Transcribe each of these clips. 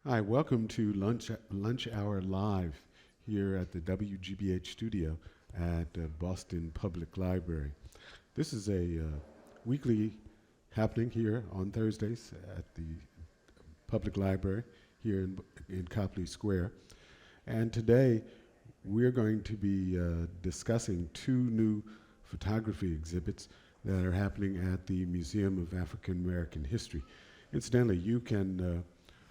Hi, welcome to Lunch Hour Live here at the WGBH studio at Boston Public Library. This is a weekly happening here on Thursdays at the Public Library here in Copley Square. And today we're going to be discussing two new photography exhibits that are happening at the Museum of African American History. Incidentally, you can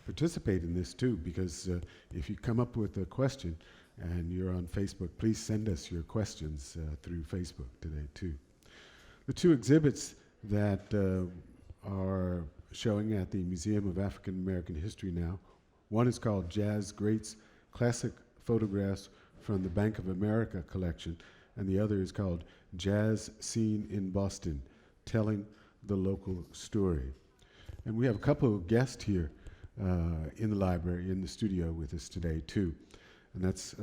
participate in this too, because if you come up with a question and you're on Facebook, please send us your questions through Facebook today too. The two exhibits that are showing at the Museum of African American History now, one is called Jazz Greats Classic Photographs from the Bank of America collection, and the other is called Jazz Scene in Boston, Telling the Local Story. And we have a couple of guests here in the library, in the studio with us today too. And that's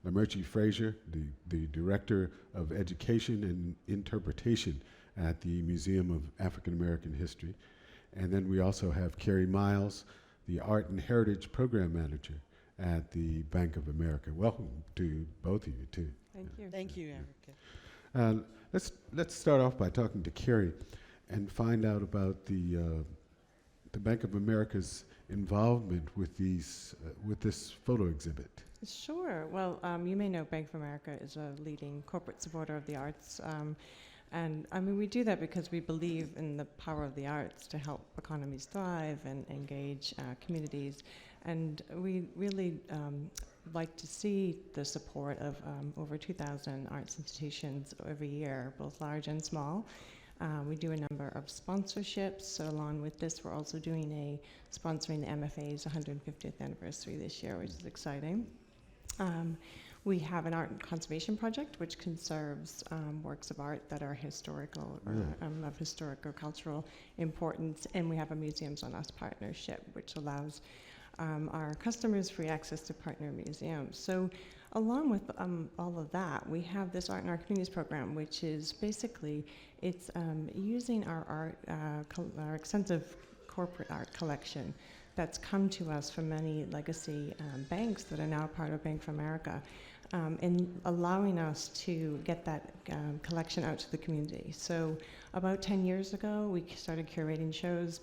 Lamerchi Frazier, the Director of Education and Interpretation at the Museum of African American History. And then we also have Carrie Miles, the Art and Heritage Program Manager at the Bank of America. Welcome to both of you too. Thank you. Thank you, Erica. Let's start off by talking to Carrie and find out about the Bank of America's involvement with this photo exhibit. Sure. Well, you may know Bank of America is a leading corporate supporter of the arts. And I mean, we do that because we believe in the power of the arts to help economies thrive and engage communities. And we really like to see the support of over 2,000 arts institutions every year, both large and small. We do a number of sponsorships. So along with this, we're also sponsoring the MFA's 150th anniversary this year, which is exciting. We have an art and conservation project which conserves works of art that are historical or of historic or cultural importance, and we have a Museums on Us partnership which allows our customers free access to partner museums. So along with all of that, we have this Art in Our Communities program, which is basically, it's using our extensive corporate art collection that's come to us from many legacy banks that are now part of Bank of America, and allowing us to get that collection out to the community. So about 10 years ago, we started curating shows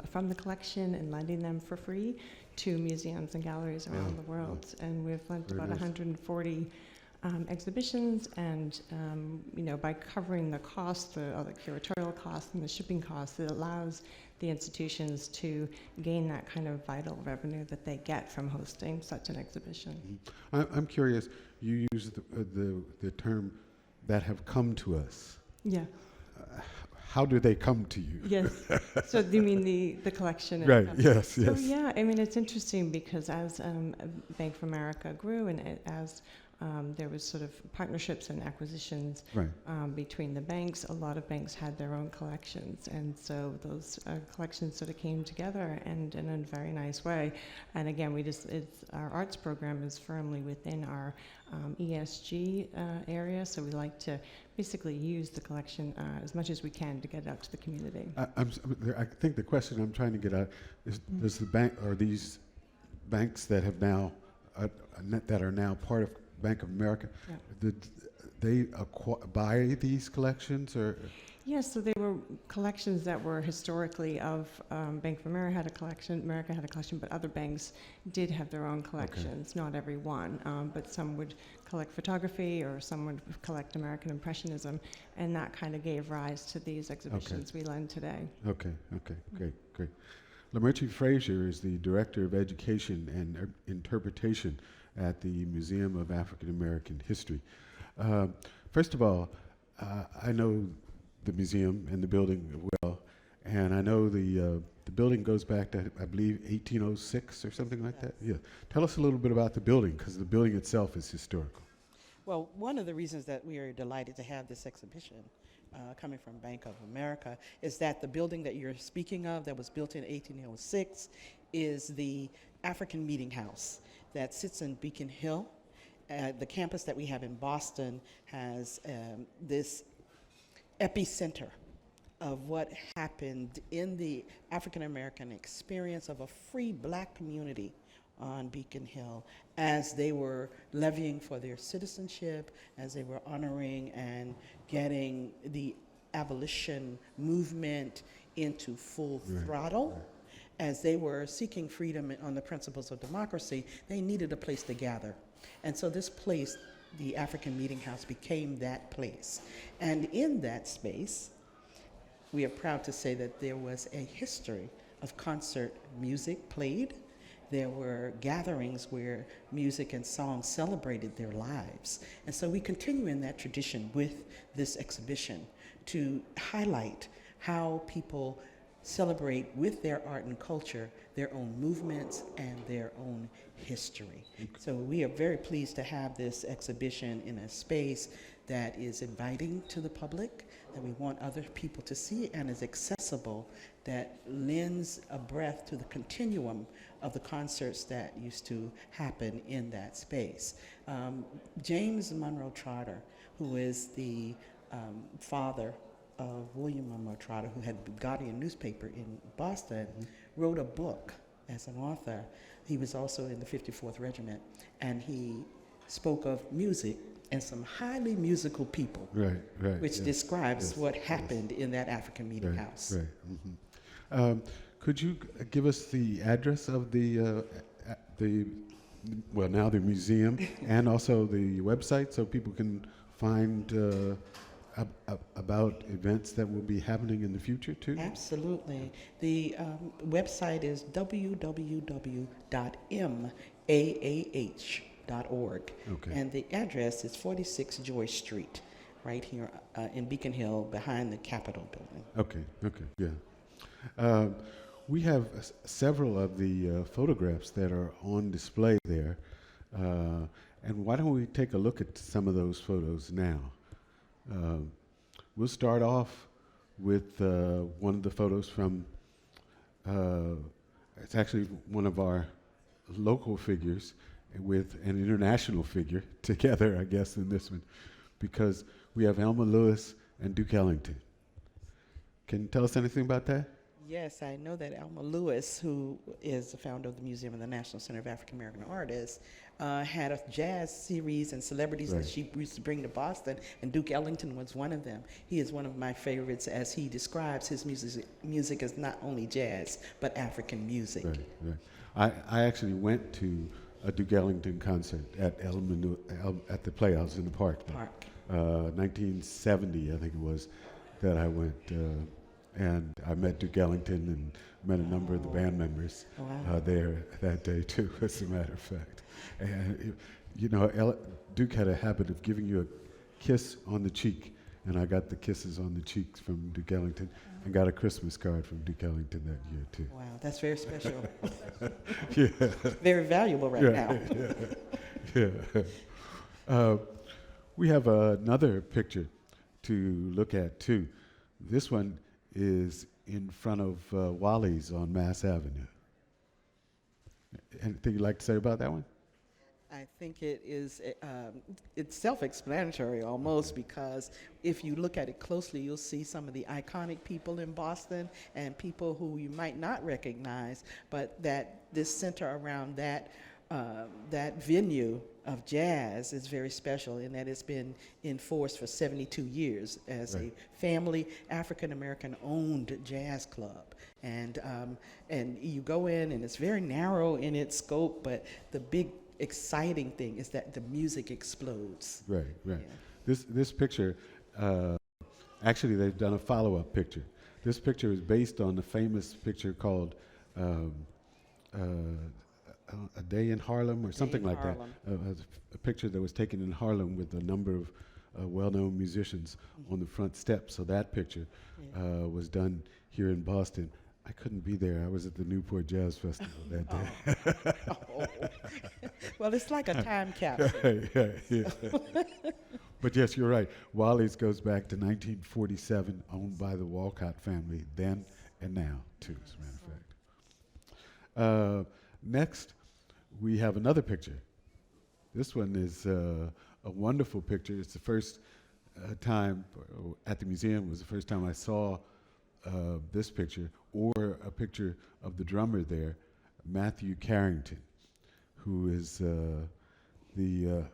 from the collection and lending them for free to museums and galleries around the world. And we've lent about 140 exhibitions, and by covering the cost, the curatorial costs and the shipping costs, it allows the institutions to gain that kind of vital revenue that they get from hosting such an exhibition. I'm curious, you use the term that have come to us. Yeah. How do they come to you? Yes. So you mean the collection? Right. Yes. So yeah, I mean, it's interesting because as Bank of America grew and as there was sort of partnerships and acquisitions between the banks, a lot of banks had their own collections, and so those collections sort of came together and in a very nice way. And again, our arts program is firmly within our ESG area, so we like to basically use the collection as much as we can to get it out to the community. I think the question I'm trying to get at is: does the bank, or these banks that have now that are now part of Bank of America, did they buy these collections, or? Yes, so they were collections that were historically of Bank of America had a collection, but other banks did have their own collections. Not every one, but some would collect photography, or some would collect American Impressionism, and that kind of gave rise to these exhibitions we lend today. Okay, great. Lamerchi Frazier is the Director of Education and Interpretation at the Museum of African American History. First of all, I know the museum and the building well, and I know the building goes back to, I believe, 1806 or something like that. Yeah. Tell us a little bit about the building, because the building itself is historical. Well, one of the reasons that we are delighted to have this exhibition coming from Bank of America is that the building that you're speaking of, that was built in 1806, is the African Meeting House that sits in Beacon Hill. The campus that we have in Boston has this epicenter of what happened in the African American experience of a free black community on Beacon Hill as they were levying for their citizenship, as they were honoring and getting the abolition movement into full throttle. As they were seeking freedom on the principles of democracy, they needed a place to gather. And so this place, the African Meeting House, became that place. And in that space, we are proud to say that there was a history of concert music played. There were gatherings where music and song celebrated their lives. And so we continue in that tradition with this exhibition to highlight how people celebrate with their art and culture their own movements and their own history. So we are very pleased to have this exhibition in a space that is inviting to the public, that we want other people to see, and is accessible, that lends a breath to the continuum of the concerts that used to happen in that space. James Monroe Trotter, who is the father of William Monroe Trotter, who had the Guardian newspaper in Boston, wrote a book as an author. He was also in the 54th Regiment, and he spoke of music and some highly musical people, which describes what happened in that African Meeting House. Could you give us the address of the now the museum and also the website so people can find about events that will be happening in the future too? Absolutely. The website is www.maah.org. Okay. And the address is 46 Joy Street, right here in Beacon Hill behind the Capitol building. Okay, yeah. We have several of the photographs that are on display there. And why don't we take a look at some of those photos now? We'll start off with one of the photos from, it's actually one of our local figures with an international figure together, I guess, in this one, because we have Alma Lewis and Duke Ellington. Can you tell us anything about that? Yes, I know that Alma Lewis, who is the founder of the Museum of the National Center of African American Artists, had a jazz series and celebrities that she used to bring to Boston, and Duke Ellington was one of them. He is one of my favorites, as he describes his music as not only jazz, but African music. I actually went to a Duke Ellington concert at at the Playhouse in the Park. 1970, I think it was, that I went. And I met Duke Ellington and met a number of the band members there that day too, as a matter of fact. And Duke had a habit of giving you a kiss on the cheek, and I got the kisses on the cheeks from Duke Ellington, and got a Christmas card from Duke Ellington that year too. Wow, that's very special. Yeah. Very valuable now. We have another picture to look at too. This one is in front of Wallys on Mass Avenue. Anything you'd like to say about that one? I think it is, it's self-explanatory almost, because if you look at it closely, you'll see some of the iconic people in Boston and people who you might not recognize, but that this center around that venue of jazz is very special in that it's been in force for 72 years as a family African-American owned jazz club. And you go in and it's very narrow in its scope, but the big exciting thing is that the music explodes. Right. This picture, actually they've done a follow-up picture. This picture is based on the famous picture called A Day in Harlem or something like that. A picture that was taken in Harlem with a number of well-known musicians on the front steps. So that picture was done here in Boston. I couldn't be there. I was at the Newport Jazz Festival that day. Well, it's like a time capsule. Yeah. But yes, you're right. Wallys goes back to 1947, owned by the Walcott family then and now, too, as a matter of fact. Next, we have another picture. This one is a wonderful picture. It's the first time at the museum. It was the first time I saw this picture, or a picture of the drummer there, Matthew Carrington, who is the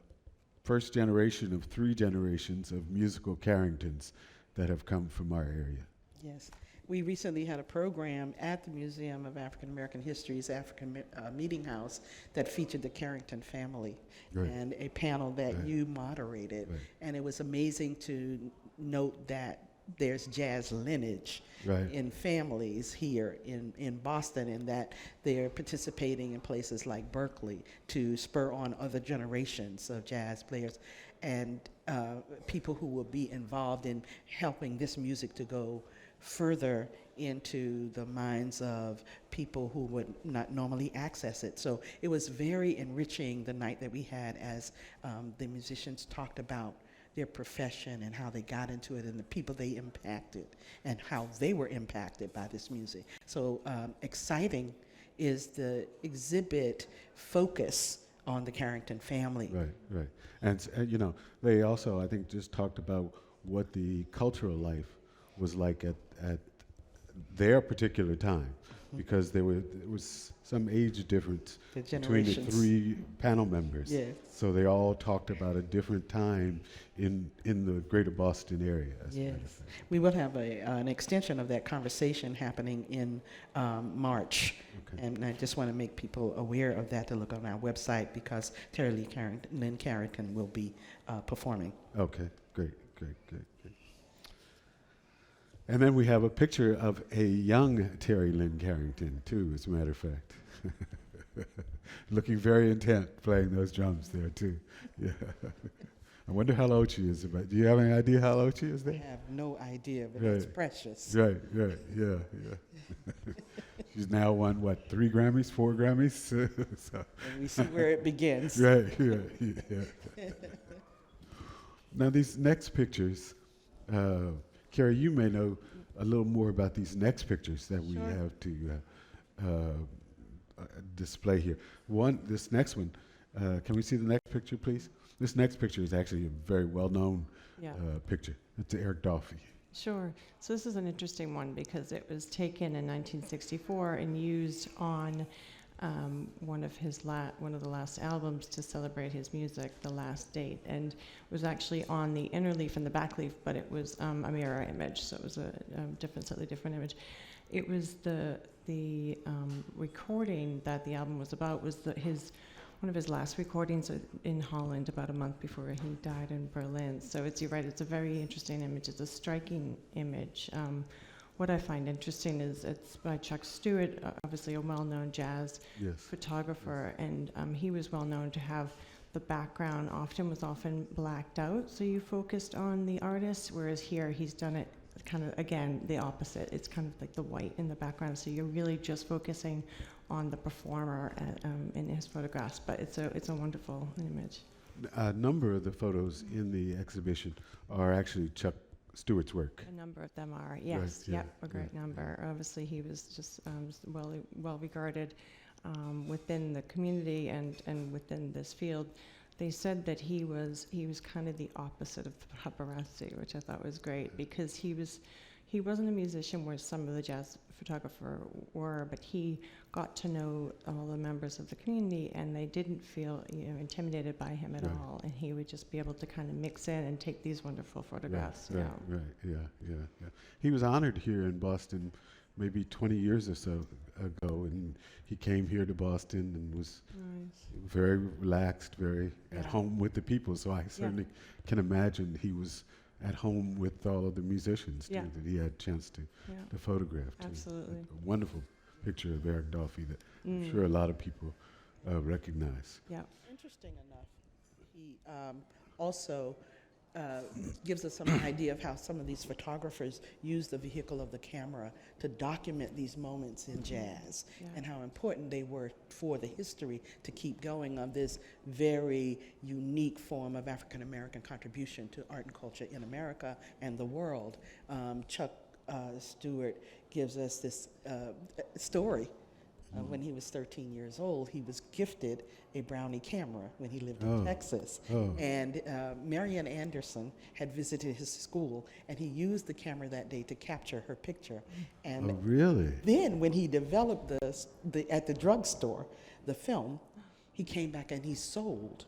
first generation of 3 generations of musical Carringtons that have come from our area. Yes. We recently had a program at the Museum of African American History's African Meeting House that featured the Carrington family, Right. and a panel that Right. you moderated. Right. And it was amazing to note that there's jazz lineage Right. in families here in Boston, and that they're participating in places like Berkeley to spur on other generations of jazz players and people who will be involved in helping this music to go further into the minds of people who would not normally access it. So it was very enriching the night that we had as the musicians talked about their profession and how they got into it and the people they impacted and how they were impacted by this music. So exciting is the exhibit focus on the Carrington family. Right, right. And, you know, they also, I think, just talked about what the cultural life was like at their particular time, because there was some age difference The between the generations. 3 panel members. Yes. So they all talked about a different time in the greater Boston area. As a matter of Yes. fact. We will have an extension of that conversation happening in March. Okay. And I just want to make people aware of that, to look on our website, because Lynn Carrington will be performing. Okay, great. And then we have a picture of a young Terry Lynn Carrington, too, as a matter of fact. Looking very intent playing those drums there, too. Yeah. I wonder how old she is. Do you have any idea how old she is I there? have no idea, but Right. it's precious. Right, yeah. She's now won, 3 Grammys, 4 Grammys? So, And we see where it begins. right, yeah. Now, these next pictures, Carrie, you may know a little more about these next pictures that we Sure. have to display here. This next one, can we see the next picture, please? This next picture is actually a very well-known Yeah. picture. It's Eric Dolphy. Sure. So this is an interesting one because it was taken in 1964 and used on one of the last albums to celebrate his music, The Last Date, and it was actually on the inner leaf and the back leaf, but it was a mirror image, so it was a slightly different image. It was the recording that the album was about was one of his last recordings in Holland about a month before he died in Berlin. So you're right, it's a very interesting image. It's a striking image. What I find interesting is it's by Chuck Stuart, obviously a well-known jazz Yes. photographer, and he was well known to have the background often blacked out, so you focused on the artist, whereas here he's done it kind of, again, the opposite. It's kind of like the white in the background, so you're really just focusing on the performer in his photographs, but it's a wonderful image. A number of the photos in the exhibition are actually Chuck Stewart's work. A number of them are, yes, yeah, yep, a great number. Obviously, he was just well regarded within the community and within this field. They said that he was kind of the opposite of the paparazzi, which I thought was great, because he wasn't a musician where some of the jazz photographer were, but he got to know all the members of the community, and they didn't feel intimidated by him at Right. all, and he would just be able to kind of mix in and take these wonderful photographs. Right, yeah. He was honored here in Boston maybe 20 years or so ago, and he came here to Boston and was Nice. very relaxed, very at Yeah. home with the people. So I certainly can imagine he was at home with all of the musicians too, Yeah. that he had a chance to Yeah, photograph too. absolutely. A wonderful picture of Eric Dolphy that I'm Mm. sure a lot of people recognize. Yeah. Interesting enough, he also gives us some idea of how some of these photographers use the vehicle of the camera to document these moments in jazz, Yeah. and how important they were for the history to keep going of this very unique form of African American contribution to art and culture in America and the world. Chuck Stewart gives us this story when he was 13 years old, he was gifted a Brownie camera when he lived Oh. in Texas. Oh. And Marian Anderson had visited his school, and he used the camera that day to capture her picture. And Oh, really? then when he developed at the drugstore, the film, he came back and he sold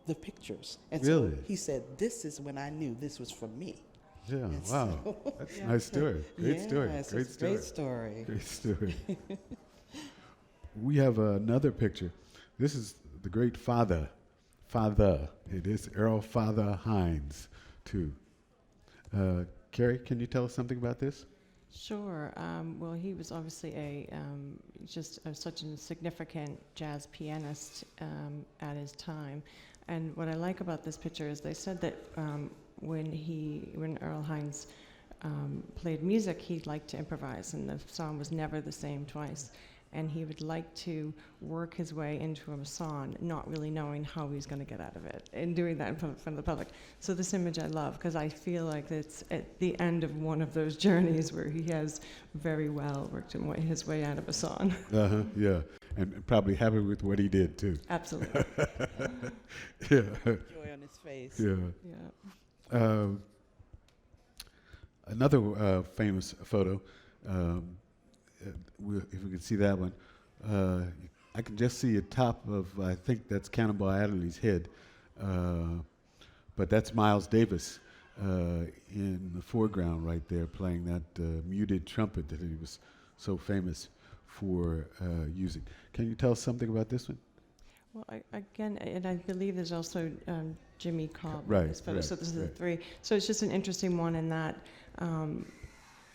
the pictures. And Really? so he said, this is when I knew this was for me. Yeah, And wow. so- That's a nice story. Great story. Yes, Great it's a story. great story. Great story. We have another picture. This is the great father. It is Earl Father Hines, too. Carrie, can you tell us something about this? Sure. Well, he was obviously such a significant jazz pianist at his time. And what I like about this picture is they said that when Earl Hines played music, he liked to improvise, and the song was never the same twice. And he would like to work his way into a song, not really knowing how he's going to get out of it, and doing that in front of the public. So this image I love, because I feel like it's at the end of one of those journeys where he has very well worked his way out of a song. Yeah. And probably happy with what he did, too. Absolutely. Yeah. Joy on his face. Yeah. Yeah. Another famous photo, if we can see that one, I can just see the top of, I think that's Cannonball Adderley's head, but that's Miles Davis in the foreground right there, playing that muted trumpet that he was so famous for using. Can you tell us something about this one? Well, and I believe there's also Jimmy Cobb in Right, this photo. right, So this is the right. three. So it's just an interesting one in that,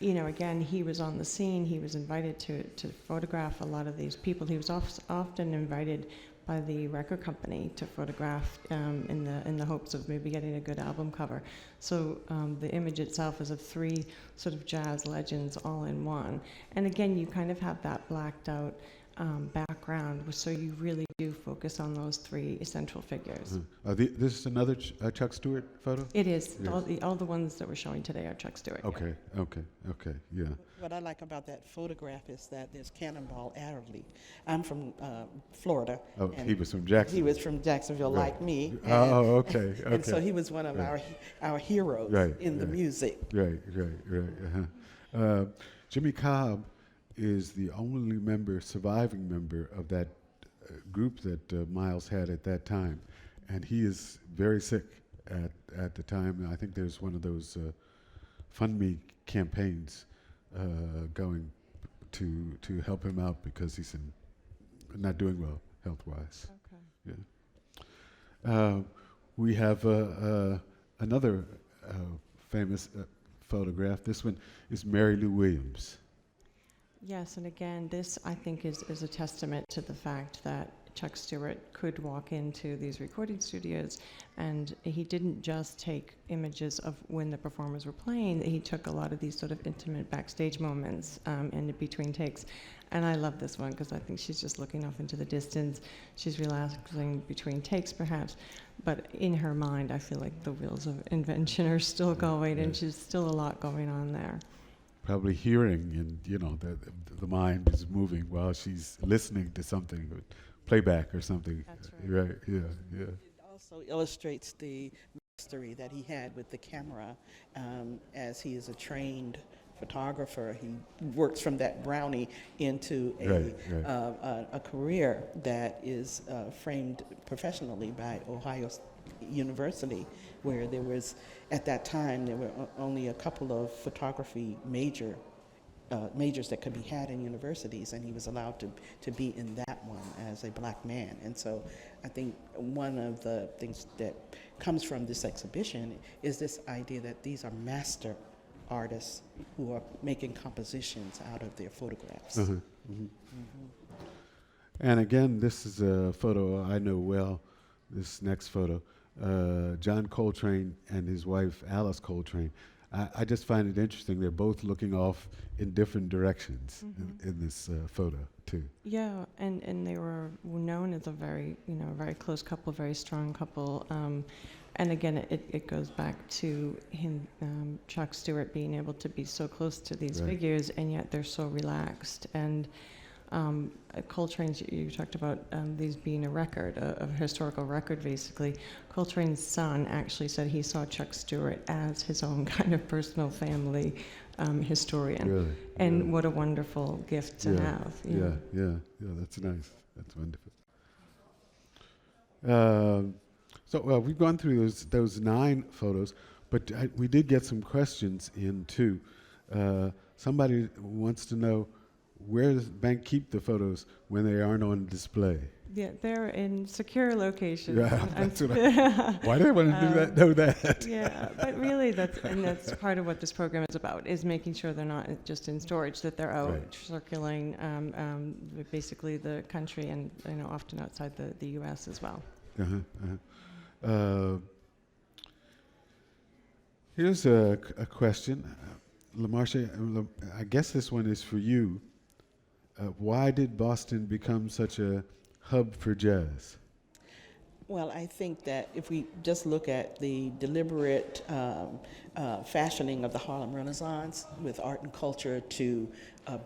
again, he was on the scene. He was invited to photograph a lot of these people. He was often invited by the record company to photograph in the hopes of maybe getting a good album cover. So the image itself is of three sort of jazz legends all in one. And again, you kind of have that blacked out background, so you really do focus on those three essential figures. This is another Chuck Stewart photo? It is. Yes. All the ones that we're showing today are Chuck Stewart. Okay, yeah. What I like about that photograph is that there's Cannonball Adderley. I'm from Florida. Oh, and he was from Jackson. He was from Jacksonville, Right. like me. Oh, okay. And so he was one of Right. our heroes Right, in the right. music. Right. Jimmy Cobb is the only surviving member of that group that Miles had at that time, and he is very sick at the time. I think there's one of those Fund Me campaigns going to help him out because he's not doing well health-wise. Okay. Yeah. We have another famous photograph. This one is Mary Lou Williams. Yes, and again, this I think is a testament to the fact that Chuck Stewart could walk into these recording studios, and he didn't just take images of when the performers were playing. He took a lot of these sort of intimate backstage moments in between takes. And I love this one because I think she's just looking off into the distance. She's relaxing between takes, perhaps. But in her mind, I feel like the wheels of invention are still going, and she's still a lot going on there. Probably hearing, and the mind is moving while she's listening to something, playback or something. That's right. Right. Yeah. It also illustrates the mastery that he had with the camera. As he is a trained photographer, he works from that Brownie into a career that is framed professionally by Ohio University, where there was, at that time, there were only a couple of photography majors that could be had in universities, and he was allowed to be in that one as a black man. And so I think one of the things that comes from this exhibition is this idea that these are master artists who are making compositions out of their photographs. And again, this is a photo I know well, this next photo. John Coltrane and his wife, Alice Coltrane. I just find it interesting. They're both looking off in different directions in this photo, too. Yeah, and they were known as a very close couple, very strong couple. And again, it goes back to him, Chuck Stewart, being able to be so close to these Right. figures, and yet they're so relaxed. And Coltrane's, you talked about these being a record, a historical record, basically. Coltrane's son actually said he saw Chuck Stuart as his own kind of personal family historian. Really? And Really? what a wonderful gift to have. Yeah, that's nice. That's wonderful. So, well, we've gone through those 9 photos, but we did get some questions in too. Somebody wants to know, where does the bank keep the photos when they aren't on display? Yeah, they're in secure locations. Yeah, that's what why do I want to do that? Know that? Yeah, but really that's part of what this program is about, is making sure they're not just in storage, that they're out Right. circulating basically the country and often outside the U.S. as well. Here's a question. LaMarsha, I guess this one is for you. Why did Boston become such a hub for jazz? Well, I think that if we just look at the deliberate fashioning of the Harlem Renaissance with art and culture to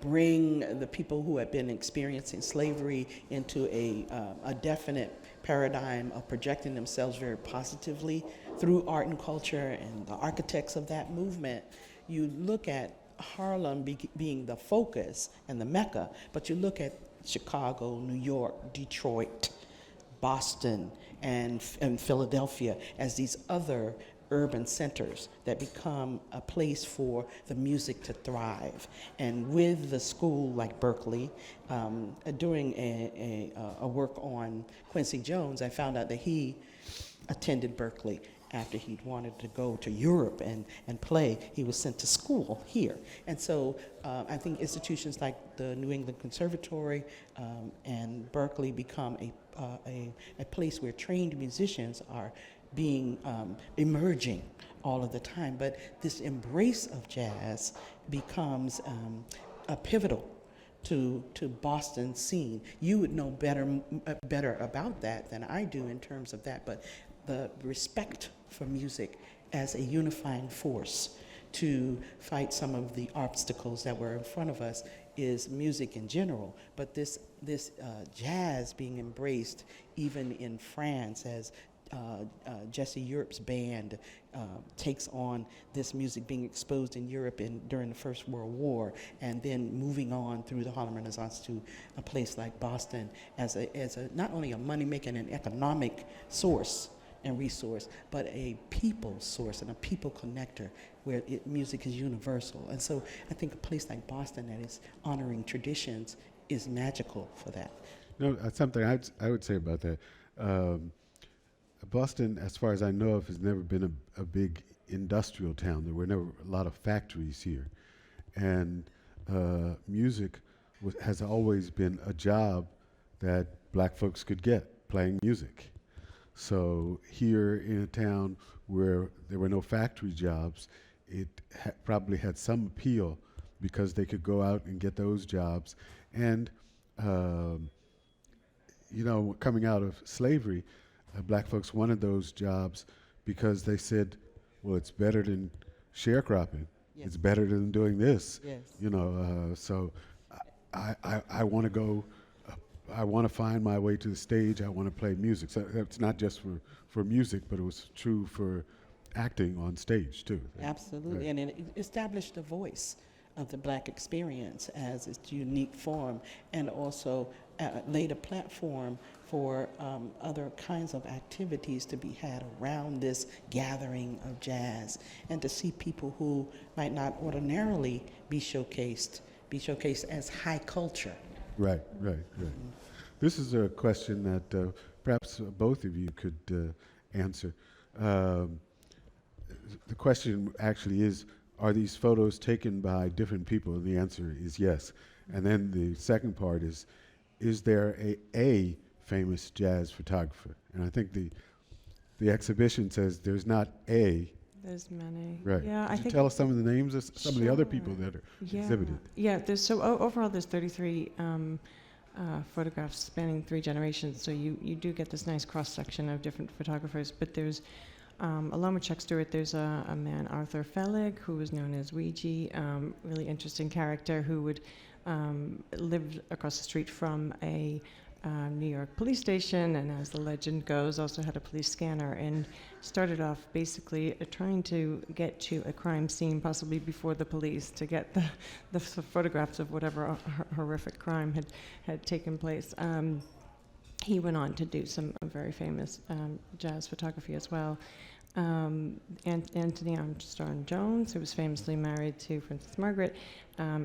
bring the people who had been experiencing slavery into a definite paradigm of projecting themselves very positively through art and culture and the architects of that movement, you look at Harlem being the focus and the mecca, but you look at Chicago, New York, Detroit, Boston, and Philadelphia as these other urban centers that become a place for the music to thrive. And with the school like Berkeley, doing a work on Quincy Jones, I found out that he attended Berkeley after he'd wanted to go to Europe and play. He was sent to school here. And so I think institutions like the New England Conservatory and Berkeley become a place where trained musicians are being emerging all of the time. But this embrace of jazz becomes a pivotal to Boston's scene. You would know better about that than I do in terms of that, but the respect for music as a unifying force to fight some of the obstacles that were in front of us is music in general. But this jazz being embraced even in France as Jesse Europe's band takes on this music being exposed in Europe during the First World War, and then moving on through the Harlem Renaissance to a place like Boston as a not only a money-making and economic source and resource, but a people source and a people connector where music is universal. And so I think a place like Boston that is honoring traditions is magical for that. No, something I would say about that. Boston, as far as I know of, has never been a big industrial town. There were never a lot of factories here. And music has always been a job that black folks could get, playing music. So here in a town where there were no factory jobs, it probably had some appeal because they could go out and get those jobs. And, coming out of slavery, black folks wanted those jobs because they said, well, it's better than sharecropping. Yes. It's better than doing this. Yes. So I want to go. I want to find my way to the stage. I want to play music. So it's not just for music, but it was true for acting on stage too. Absolutely, Right. and it established the voice of the black experience as its unique form, and also laid a platform for other kinds of activities to be had around this gathering of jazz, and to see people who might not ordinarily be showcased as high culture. Right. This is a question that perhaps both of you could answer. The question actually is, are these photos taken by different people? And the answer is yes. And then the second part is there a famous jazz photographer? And I think the exhibition says there's not a. There's many. Right. Yeah, Could you tell us some of the names of some of the other Sure. people that are Yeah. exhibited? Yeah, overall there's 33 photographs spanning 3 generations, so you do get this nice cross-section of different photographers, but there's along with Chuck Stuart, there's a man, Arthur Felig, who was known as Ouija, really interesting character who would live across the street from a New York police station, and as the legend goes, also had a police scanner, and started off basically trying to get to a crime scene, possibly before the police, to get the photographs of whatever horrific crime had taken place. He went on to do some very famous jazz photography as well. Anthony Armstrong Jones, who was famously married to Princess Margaret,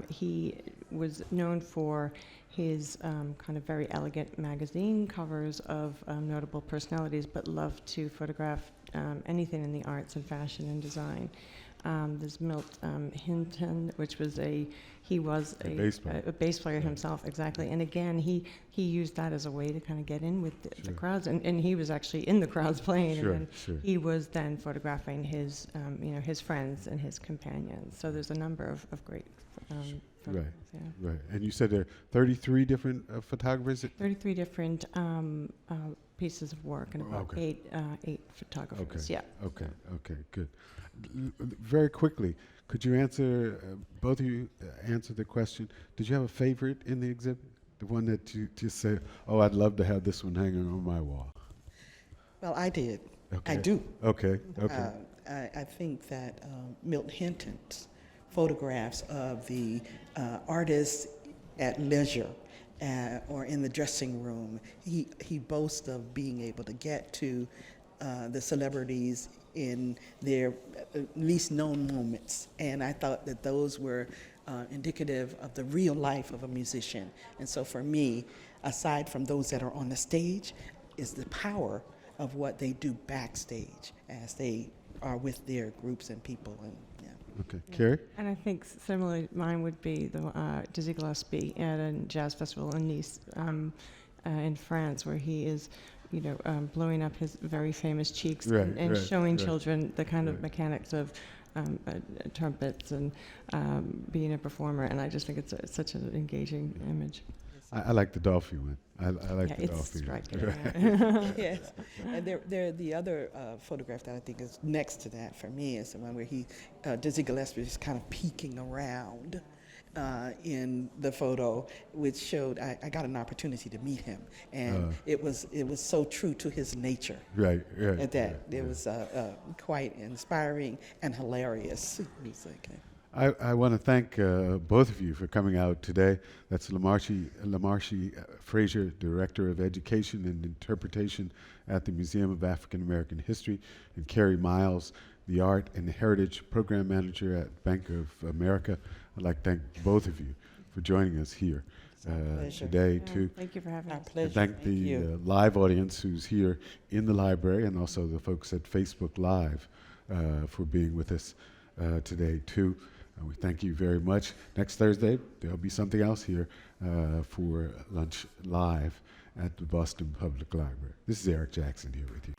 he was known for his kind of very elegant magazine covers of notable personalities, but loved to photograph anything in the arts and fashion and design. There's Milt Hinton, which was a bass player himself, exactly. And again, he used that as a way to kind of get in with the crowds, and he was actually in the crowds playing, and then he was then photographing his his friends and his companions. So there's a number of great photographs. Yeah. Right. And you said there are 33 different photographers? 33 different pieces of work and about eight photographers. Okay. Yeah. Okay, good. Very quickly, could you answer, both of you answer the question, did you have a favorite in the exhibit? The one that you just say, oh, I'd love to have this one hanging on my wall. Well, I did. Okay. I do. Okay. I think that Milt Hinton's photographs of the artists at leisure or in the dressing room, he boasts of being able to get to the celebrities in their least known moments. And I thought that those were indicative of the real life of a musician. And so for me, aside from those that are on the stage, is the power of what they do backstage as they are with their groups and people. And Okay. Carrie? And I think similarly, mine would be the Dizzy Gillespie at a jazz festival in Nice, in France, where he is, blowing up his very famous cheeks and showing children the kind of mechanics of trumpets and being a performer. And I just think it's such an engaging image. I like the Dolphy one. I like the it's Dolphy. striking. yes, and there the other photograph that I think is next to that for me is the one where Dizzy Gillespie is kind of peeking around in the photo, which showed I got an opportunity to meet him, and it was so true to his nature. Right. It was quite inspiring and hilarious music. I want to thank both of you for coming out today. That's Lamarche Frazier, Director of Education and Interpretation at the Museum of African American History, and Carrie Miles, the Art and Heritage Program Manager at Bank of America. I'd like to thank both of you for joining us here today, too. Thank you for having us. Pleasure. And thank the live audience who's here in the library, and also the folks at Facebook Live for being with us today, too. We thank you very much. Next Thursday, there'll be something else here for lunch live at the Boston Public Library. This is Eric Jackson here with you.